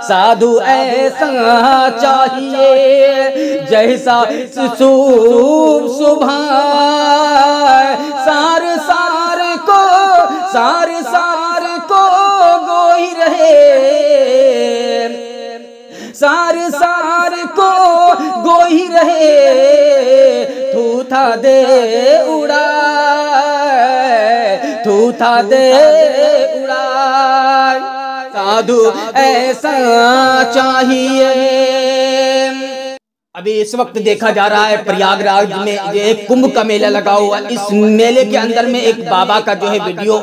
साधु ऐसा चाहिए जैसा शुभ सुभाए, सार सार को गोई रहे, सार को गोई रहे, थूथा दे उड़ाए, थूथा दे उड़ाए, साधु ऐसा चाहिए। अभी इस वक्त देखा जा रहा है प्रयागराज में एक कुंभ का मेला लगा हुआ है। इस मेले के अंदर में एक बाबा का जो है वीडियो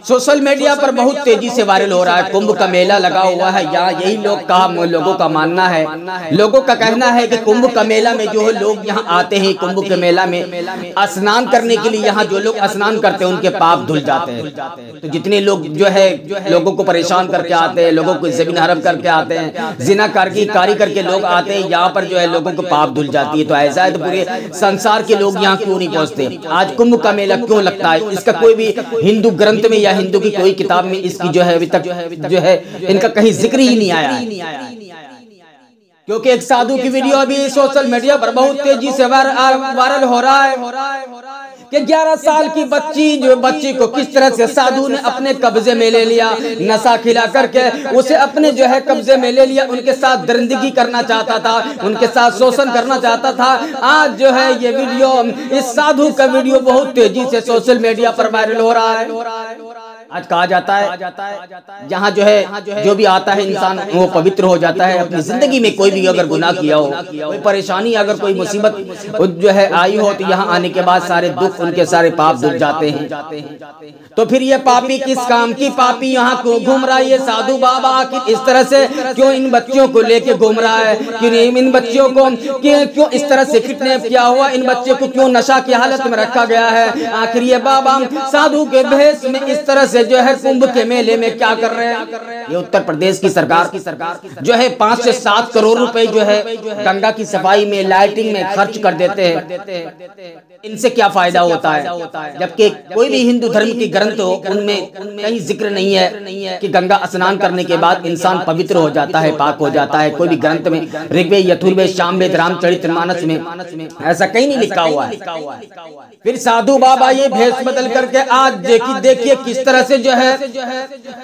सोशल मीडिया पर बहुत तेजी से वायरल हो रहा है। कुंभ का मेला लगा हुआ है, यहाँ यही लोगों का मानना है, लोगों का कहना है कि कुंभ का मेला में जो है लोग यहाँ आते हैं, कुंभ के मेला में स्नान करने के लिए यहाँ जो लोग स्नान करते हैं उनके पाप धुल जाते हैं। तो जितने लोग जो है लोगों को परेशान करके आते हैं, लोगों को ज़मीन हड़प करके आते हैं, जिनाकारी करके लोग आते हैं, यहाँ पर जो है लोगों को पाप धुल जाती है। तो ऐसा है तो पूरे संसार के लोग यहाँ क्यों नहीं पहुँचते? आज कुंभ का मेला क्यों लगता है? इसका कोई भी हिंदू ग्रंथ में या हिंदू की कोई किताब में इसकी जो है अभी तक जो है इनका कहीं जिक्र ही नहीं आया है। क्योंकि एक साधु की वीडियो अभी सोशल मीडिया पर बहुत तेजी से वायरल हो रहा है कि 11 साल की बच्ची को किस तरह से साधु ने अपने कब्जे में ले लिया, नशा खिला करके उसे अपने जो है कब्जे में ले लिया, उनके साथ दरिंदगी करना चाहता था, उनके साथ शोषण करना चाहता था। आज जो है ये वीडियो, इस साधु का वीडियो बहुत तेजी से सोशल मीडिया पर वायरल हो रहा है। आज कहा जाता है जहाँ जो है जो भी आता है इंसान वो पवित्र हो जाता है। अपनी जिंदगी में कोई भी अगर गुनाह किया हो, कोई परेशानी, अगर कोई मुसीबत जो है आई हो, तो यहाँ आने के बाद सारे दुख, उनके सारे पाप धुल जाते हैं। तो फिर ये पापी किस काम की पापी यहाँ क्यों घूम रहा है? ये साधु बाबा आखिर इस तरह से क्यों इन बच्चियों को लेके घूम रहा है? क्यों इन बच्चियों को क्यों इस तरह से किडनैप किया हुआ? इन बच्चों को क्यों नशा की हालत में रखा गया है? आखिर ये बाबा साधु के भेष में इस तरह से जो है कुंभ के मेले में क्या कर रहे हैं? ये उत्तर प्रदेश की सरकार जो है 5 से 7 करोड़ रुपए जो है गंगा की सफाई में, लाइटिंग में खर्च कर देते हैं। इनसे क्या फायदा होता है? जबकि कोई भी हिंदू धर्म की ग्रंथ हो उनमें कहीं जिक्र नहीं है कि गंगा स्नान करने के बाद इंसान पवित्र हो जाता है, पाक हो जाता है। कोई भी ग्रंथ में, ऋग्वेद, यजुर्वेद, सामवेद, रामचरितमानस में ऐसा कहीं नहीं लिखा हुआ है। फिर साधु बाबा ये भेष बदल करके आज देखिए किस तरह से जो है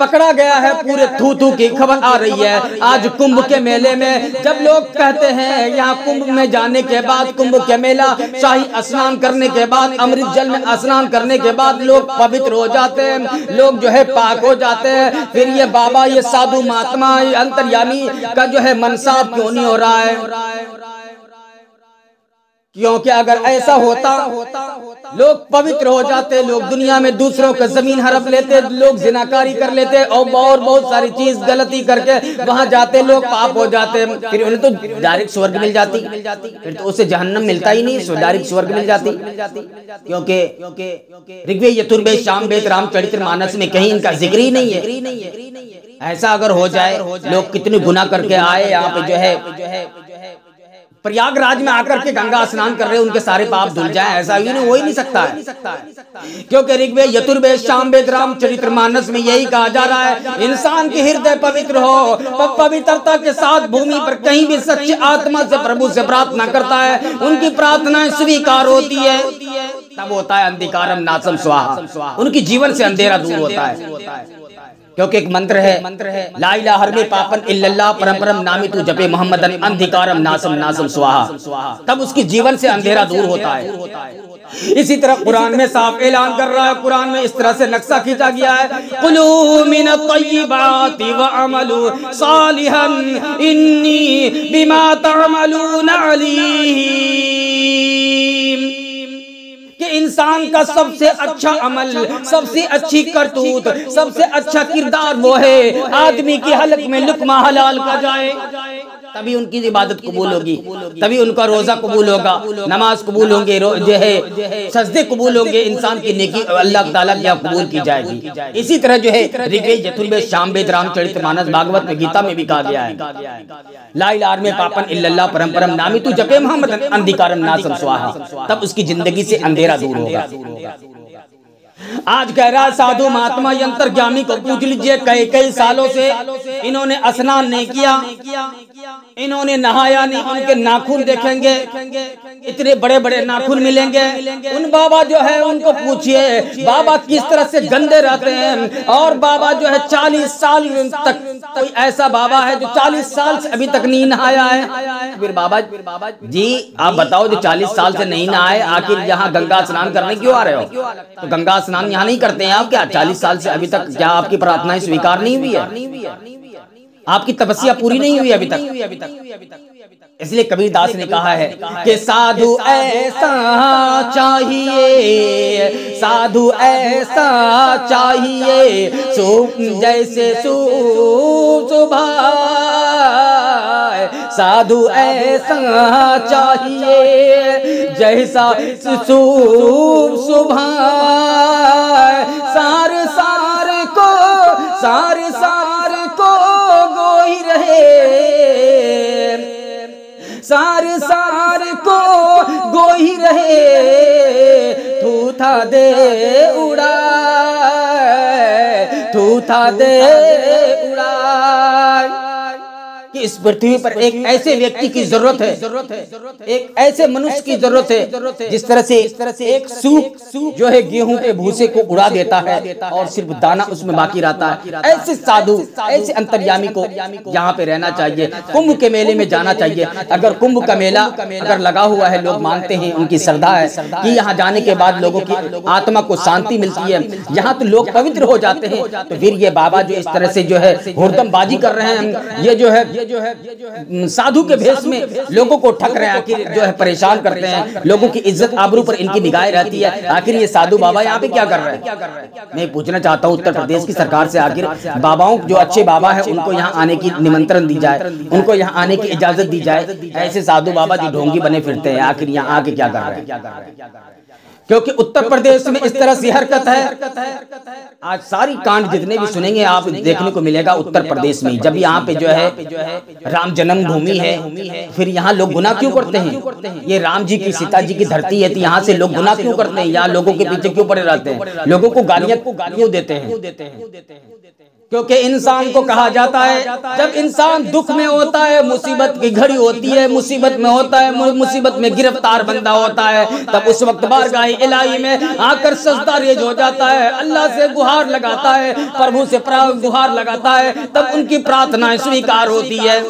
पकड़ा गया है। पूरे थू की खबर आ रही है आज कुंभ के मेले में। जब लोग कहते हैं यहाँ कुंभ में जाने के बाद, कुंभ के मेला, शाही स्नान करने के बाद, अमृत जल में स्नान करने के बाद लोग पवित्र हो जाते हैं, लोग जो है पाक हो जाते हैं। फिर ये बाबा, ये साधु महात्मा, ये अंतर्यामी का जो है मनसाब क्यों नहीं हो रहा है? क्योंकि अगर ऐसा होता लोग पवित्र हो जाते, लोग दुनिया में दूसरों का जमीन हड़प लेते, लोग जिनाकारी कर लेते और बहुत सारी चीज गलती करके वहां जाते, लोग पाप हो जाते, फिर उन्हें तो डायरेक्ट स्वर्ग मिल जाती, फिर तो उसे जहन्नम मिलता ही नहीं, डायरेक्ट स्वर्ग मिल जाती। क्योंकि ऋग्वेद, यजुर्वेद, सामवेद, रामचरितमानस में कहीं इनका जिक्र ही नहीं है। ऐसा अगर हो जाए, लोग कितने गुनाह करके आए यहाँ पे जो है प्रयागराज में आकर के गंगा स्नान कर रहे हैं, उनके सारे पाप धुल जाएं, ऐसा ही नहीं हो ही नहीं सकता है। क्योंकि ऋग्वेद, यजुर्वेद, सामवेद, रामचरितमानस में यही कहा जा रहा है इंसान के हृदय पवित्र हो, पवित्रता के साथ भूमि पर कहीं भी सच्ची आत्मा से प्रभु से प्रार्थना करता है, उनकी प्रार्थनाएं स्वीकार होती है, तब होता है अंधिकारम नाशम स्वाहा, उनकी जीवन से अंधेरा दूर होता है। क्योंकि एक मंत्र है ला इलाहा हरमे पापन इल्लल्लाह परम नामितु जपे मोहम्मदन अंधिकारम नासम नासम स्वाहा, तब उसकी जीवन से अंधेरा दूर होता है। इसी तरह कुरान में साफ ऐलान कर रहा है, कुरान में इस तरह से नक्शा खींचा गया है, कुलू मिनत तय्यिबाति व अमलू सालिहन इन्नी बिमा तअमलून अलीम। कि इंसान का सबसे अच्छा अमल, सबसे अच्छी करतूत, सबसे अच्छा किरदार वो है आदमी की हलक में लुकमा हलाल का जाए, तभी उनकी इबादत कबूल होगी, तभी उनका रोजा कबूल होगा, नमाज कबूल होंगे, जो है सजदे कबूल होंगे, इंसान की नेकी अल्लाह ताला की कबूल की जाएगी। इसी तरह जो है ऋग्वेद, यजुर्वेद, सामवेद, रामचरितमानस, भागवत में, गीता में भी कहा गया है ला इलाहा में पापन इल्लल्लाह परम नामितु जपे मोहम्मदन अंधिकारम नासम स्वाहा, तब उसकी जिंदगी से अंधेरा दूर होगा। आज कह रहा है साधु महात्मा यंत्र ज्ञानी को पूछ लीजिए, कई कई सालों से इन्होंने स्नान नहीं किया, इन्होंने नहाया नहीं, उनके नाखून देखेंगे इतने बड़े बड़े नाखून मिलेंगे। उन बाबा जो है उनको पूछिए बाबा किस तरह से गंदे रहते हैं। और बाबा जो है 40 साल तक, कोई ऐसा बाबा है जो 40 साल से अभी तक नहीं नहाया है। फिर बाबा जी आप बताओ, जो 40 साल से नहीं नहाए आखिर यहाँ गंगा स्नान करने क्यों आ रहे हो? तो गंगा स्नान यहाँ नहीं करते हैं आप क्या? 40 साल से अभी तक क्या आपकी प्रार्थनाएं स्वीकार नहीं हुई है? आपकी तपस्या पूरी नहीं हुई अभी तक। इसलिए कबीरदास ने कहा है कि साधु ऐसा चाहिए, साधु ऐसा चाहिए, जैसे सुबह, साधु ऐसा चाहिए जैसा सुबह, सार सार को गोई रहे, सार को गोही रहे, थूथा दे उड़ा, थूथा दे उड़ा। कि इस पृथ्वी पर एक ऐसे व्यक्ति की जरूरत है, एक ऐसे मनुष्य की जरूरत है जिस तरह से एक सूप जो है गेहूं के भूसे को उड़ा देता है और सिर्फ दाना उसमें बाकी रहता है। ऐसे साधु, ऐसे अंतर्यामी को यहाँ पे रहना चाहिए। कुंभ के मेले में जाना चाहिए। अगर कुंभ का मेला अगर लगा हुआ है, लोग मानते हैं, उनकी श्रद्धा है कि यहाँ जाने के बाद लोगों की आत्मा को शांति मिलती है, यहाँ तो लोग पवित्र हो जाते हैं। तो फिर ये बाबा जो इस तरह से जो है हुड़दमबाजी कर रहे हैं, ये जो है साधु के भेष में लोगों को ठग रहे हैं, आखिर जो है परेशान करते हैं, लोगों की इज्जत आबरू पर इनकी निगाहें रहती है। आखिर ये साधु बाबा यहाँ पे क्या कर रहे हैं? मैं पूछना चाहता हूँ उत्तर प्रदेश की सरकार से, आखिर बाबाओं जो अच्छे बाबा है उनको यहाँ आने की निमंत्रण दी जाए, उनको यहाँ आने की इजाजत दी जाए। ऐसे साधु बाबा जो ढोंगी बने फिरते हैं आखिर यहाँ आके क्या कर रहे हैं? क्योंकि उत्तर प्रदेश में इस तरह से हरकत है। आज सारी कांड जितने भी सुनेंगे आप देखने को मिलेगा उत्तर प्रदेश में। जब यहाँ पे जो है राम जन्मभूमि है, फिर यहाँ लोग गुनाह क्यों करते हैं? ये राम जी की, सीता जी की धरती है, तो यहाँ से लोग गुनाह क्यों करते हैं? यहाँ लोगों के पीछे क्यों पड़े रहते हैं? लोगों को गालियां क्यों देते हैं? क्योंकि इंसान को कहा जाता है जब इंसान दुख में होता है, मुसीबत की घड़ी होती है, मुसीबत में होता है, मुसीबत में गिरफ्तार बंदा होता है, तब उस वक्त बारगाह इलाही में आकर सजदा रेज हो जाता है, अल्लाह से गुहार लगाता है, प्रभु से गुहार लगाता है, तब उनकी प्रार्थनाएं स्वीकार होती है।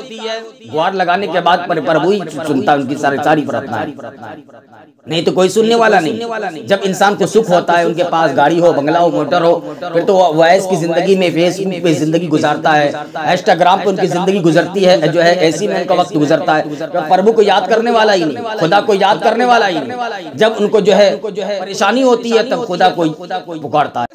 गुहार लगाने के बाद प्रभु ही सुनता है उनकी सारी प्रार्थनाएं, नहीं तो कोई सुनने वाला नहीं। जब इंसान को सुख होता है, उनके पास गाड़ी हो, बंगला हो, मोटर हो, फिर तो वह ऐश की जिंदगी में फेसबुक पे जिंदगी गुजारता है, इंस्टाग्राम पे उनकी जिंदगी गुजरती है, जो है ऐसी में उनका वक्त गुजरता है। तो प्रभु को याद करने वाला ही नहीं, खुदा को याद करने वाला ही नहीं। जब उनको जो है परेशानी होती है तब खुदा कोई पुकारता है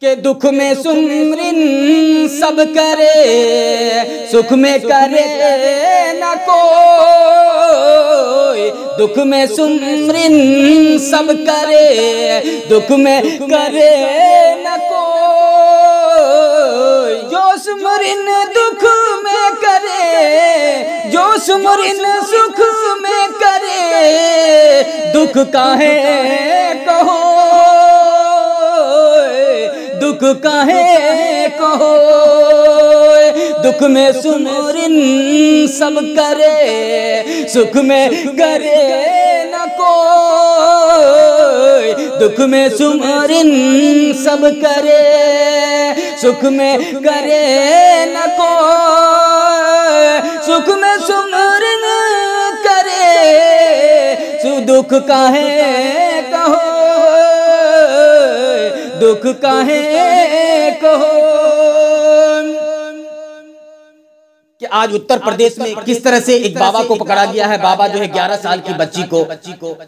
कि दुख में सुमरिन सब करे, सुख में करे न कोई, दुख में सुमरिन सब करे, दुख में करे न कोई, जो सुमरिन दुख में करे, जो सुमरिन सुख में करे, दुख काहे कहो, दुख काहे कहो, दुख में सुमरिन सब करे, सुख में करे न कोई, दुख में सुमरिन सब करे, सुख में करे न कोई, सुख में सुमरिन करे, दुख काहे कहो, दुख काहे कहो। कि आज उत्तर प्रदेश में किस तरह से एक बाबा को पकड़ा गया है। बाबा जो है 11 साल की बच्ची को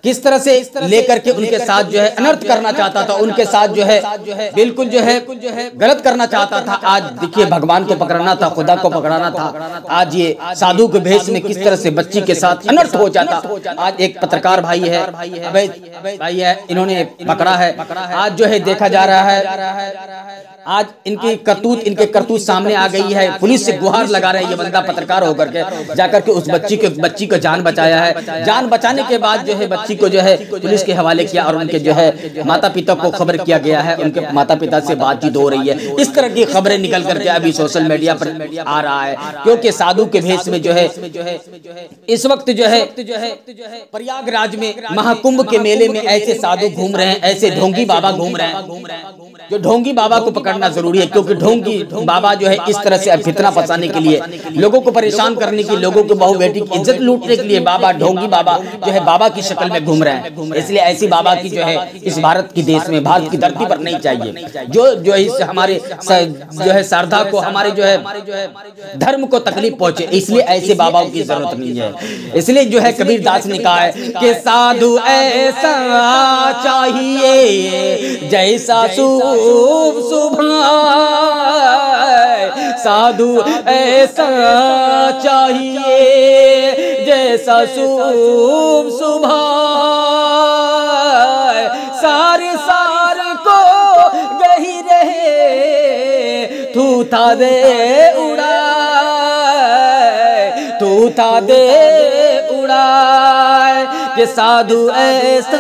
किस तरह से लेकर के उनके साथ जो है अनर्थ करना चाहता था, उनके साथ जो है बिल्कुल जो है गलत करना चाहता था। आज देखिए भगवान को पकड़ना था, खुदा को पकड़ाना था, आज ये साधु के भेष में किस तरह से बच्ची के साथ अनर्थ हो जाता। आज एक पत्रकार भाई है, इन्होंने पकड़ा है। आज जो है देखा जा रहा है, आज इनकी करतूत, इनके करतूत सामने आ गई है। पुलिस से गुहार लगा रहे हैं ये बंदा पत्रकार होकर के, जाकर के उस बच्ची को जान बचाया है। जान बचाने के बाद जो है बच्ची को जो है पुलिस के हवाले किया और उनके जो है माता पिता को खबर किया गया है, उनके माता पिता से बातचीत हो रही है। इस तरह की खबरें निकल करके अभी सोशल मीडिया पर आ रहा है, क्योंकि साधु के भेष में जो है इस वक्त जो है प्रयागराज में महाकुंभ के मेले में ऐसे साधु घूम रहे हैं, ऐसे ढोंगी बाबा घूम रहे हैं। जो ढोंगी बाबा को पकड़ना जरूरी है, क्योंकि ढोंगी बाबा जो है इस तरह से फितना फंसाने के लिए, लोगों को परेशान करने की, लोगों को बहू बेटी की इज्जत लूटने के लिए बाबा, ढोंगी बाबा जो है बाबा की शक्ल में घूम रहे हैं। इसलिए ऐसी बाबा की जो है इस भारत की देश में, भारत की धरती पर नहीं चाहिए। जो इस हमारे जो है श्रद्धा को, हमारे जो है धर्म को तकलीफ पहुंचे, इसलिए ऐसे बाबाओं की जरूरत नहीं है। इसलिए जो है कबीर दास ने कहा है कि साधु ऐसा चाहिए जैसा शुभ सुभाए, साधु ऐसा चाहिए जैसा शुभ सुभाए, सारे सार को गही रहे तू था दे उड़ाए, तू था दे उड़ाए, कि साधु ऐसा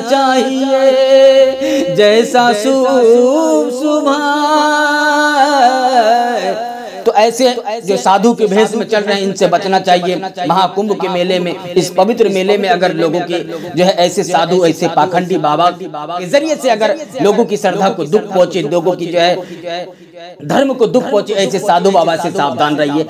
चाहिए जैसा शुभ सुभाए। तो ऐसे जो साधु के भेष में चल रहे हैं इनसे बचना चाहिए। महाकुंभ के मेले में, इस पवित्र मेले में अगर लोगों की जो है ऐसे साधु, ऐसे पाखंडी बाबा के जरिए से अगर लोगों की श्रद्धा को दुख पहुंचे, लोगों की जो है धर्म को दुख पहुंचे, ऐसे साधु बाबा से सावधान रहिए।